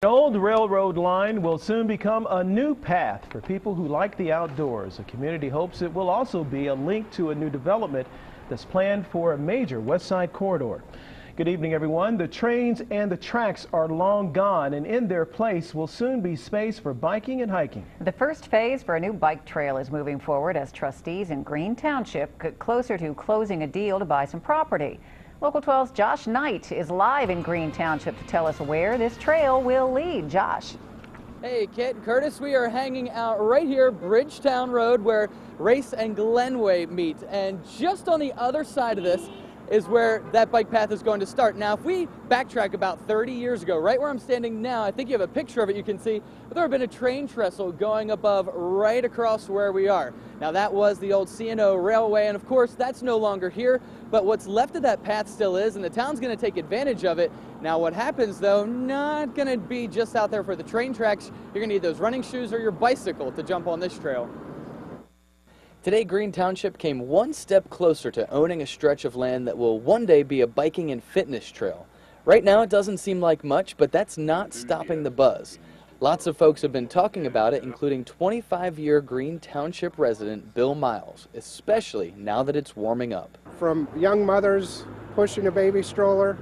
An old railroad line will soon become a new path for people who like the outdoors. The community hopes it will also be a link to a new development that's planned for a major West Side corridor. Good evening, everyone. The trains and the tracks are long gone, and in their place will soon be space for biking and hiking. The first phase for a new bike trail is moving forward as trustees in Green Township get closer to closing a deal to buy some property. Local 12's Josh Knight is live in Green Township to tell us where this trail will lead. Josh. Hey, Kit and Curtis, we are hanging out right here, Bridgetown Road, where Race and Glenway meet. And just on the other side of this is where that bike path is going to start. Now, if we backtrack about 30 years ago, right where I'm standing now, I think you have a picture of it, you can see, but there had been a train trestle going above right across where we are. Now, that was the old C&O Railway, and of course, that's no longer here, but what's left of that path still is, and the town's going to take advantage of it. Now, what happens, though, not going to be just out there for the train tracks. You're going to need those running shoes or your bicycle to jump on this trail. Today, Green Township came one step closer to owning a stretch of land that will one day be a biking and fitness trail. Right now, it doesn't seem like much, but that's not stopping the buzz. Lots of folks have been talking about it, including 25-year Green Township resident Bill MYLES, especially now that it's warming up. From young mothers pushing a baby stroller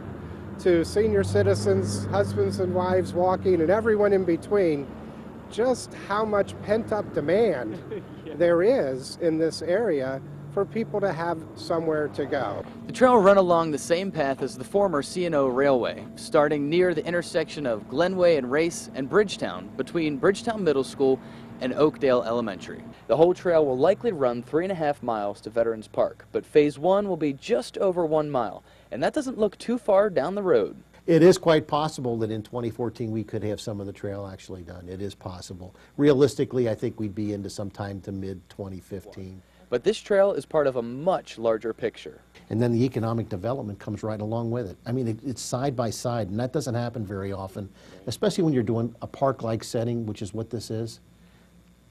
to senior citizens, husbands and wives walking, and everyone in between, just how much pent-up demand there is in this area for people to have somewhere to go. The trail will run along the same path as the former C&O Railway, starting near the intersection of Glenway and Race and Bridgetown, between Bridgetown Middle School and Oakdale Elementary. The whole trail will likely run 3.5 miles to Veterans Park, but Phase 1 will be just over 1 mile, and that doesn't look too far down the road. It is quite possible that in 2014 we could have some of the trail actually done. It is possible. Realistically, I think we'd be into sometime to mid-2015. But this trail is part of a much larger picture. And then the economic development comes right along with it. I mean, it's side by side, and that doesn't happen very often, especially when you're doing a park-like setting, which is what this is.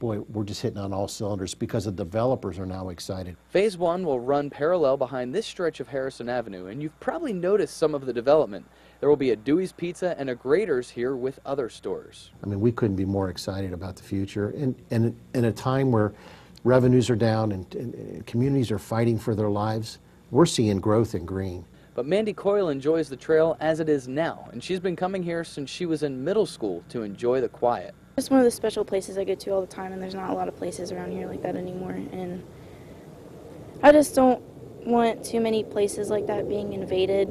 Boy, we're just hitting on all cylinders because the developers are now excited. Phase 1 will run parallel behind this stretch of Harrison Avenue, and you've probably noticed some of the development. There will be a Dewey's Pizza and a Grater's here with other stores. I mean, we couldn't be more excited about the future. And in a time where revenues are down and communities are fighting for their lives, we're seeing growth in Green. But Mandy COYLE enjoys the trail as it is now, and she's been coming here since she was in middle school to enjoy the quiet. It's one of the special places I go to all the time, and there's not a lot of places around here like that anymore. And I just don't want too many places like that being invaded,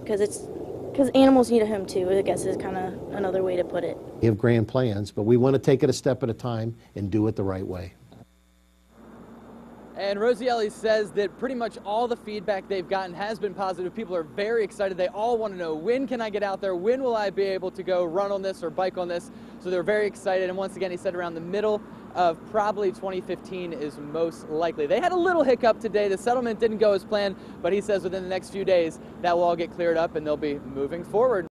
because animals need a home too, I guess is kind of another way to put it. We have grand plans, but we want to take it a step at a time and do it the right way. And Rosiello says that pretty much all the feedback they've gotten has been positive. People are very excited. They all want to know, when can I get out there? When will I be able to go run on this or bike on this? So they're very excited. And once again, he said around the middle of probably 2015 is most likely. They had a little hiccup today. The settlement didn't go as planned, but he says within the next few days that will all get cleared up and they'll be moving forward.